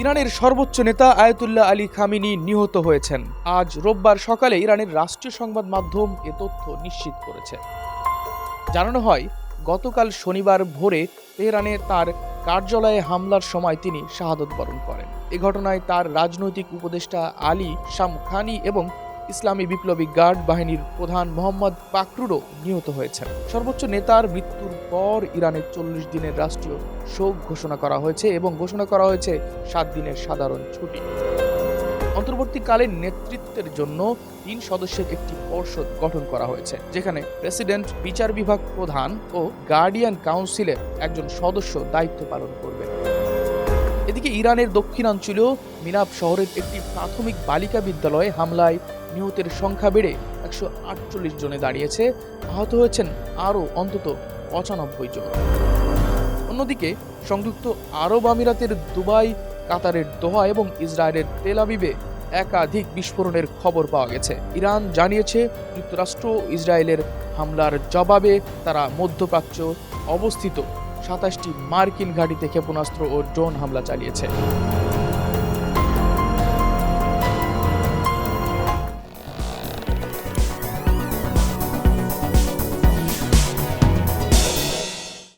ইরানের সর্বোচ্চ নেতা আয়াতুল্লাহ আলী খামিনি নিহত হয়েছেন। আজ রোববার সকালে ইরানের রাষ্ট্রীয় সংবাদ মাধ্যম এ তথ্য নিশ্চিত করেছে। জানানো হয়, গতকাল শনিবার ভোরে তেহরানে তার কার্যালয়ে হামলার সময় তিনি শাহাদত বরণ করেন। এ ঘটনায় তার রাজনৈতিক উপদেষ্টা আলী শামখানি এবং ইসলামী বিপ্লবী গার্ড বাহিনীর প্রধান মোহাম্মদ বাকরুরও নিহত হয়েছেন। সর্বোচ্চ নেতার মৃত্যুর পর ইরানের 40 দিনের রাষ্ট্রীয় শোক ঘোষণা করা হয়েছে এবং ঘোষণা করা হয়েছে 7 দিনের সাধারণ ছুটি। অন্তর্বর্তীকালীন নেতৃত্বের জন্য 3 সদস্যের একটি পর্ষদ গঠন করা হয়েছে, যেখানে প্রেসিডেন্ট, বিচার বিভাগ প্রধান ও গার্ডিয়ান কাউন্সিলের একজন সদস্য দায়িত্ব পালন করবেন। এদিকে ইরানের দক্ষিণাঞ্চলীয় মিনাব শহরের একটি প্রাথমিক বালিকা বিদ্যালয়ে হামলায় নিহতের সংখ্যা বেড়ে 148 জনে দাঁড়িয়েছে। আহত হয়েছেন আরও অন্তত 95 জন। অন্যদিকে সংযুক্ত আরব আমিরাতের দুবাই, কাতারের দোহা এবং ইসরায়েলের তেল আবিবে একাধিক বিস্ফোরণের খবর পাওয়া গেছে। ইরান জানিয়েছে, যুক্তরাষ্ট্র ও ইসরায়েলের হামলার জবাবে তারা মধ্যপ্রাচ্য অবস্থিত 27টি মার্কিন ঘাঁটিতে ক্ষেপণাস্ত্র ও ড্রোন হামলা চালিয়েছে।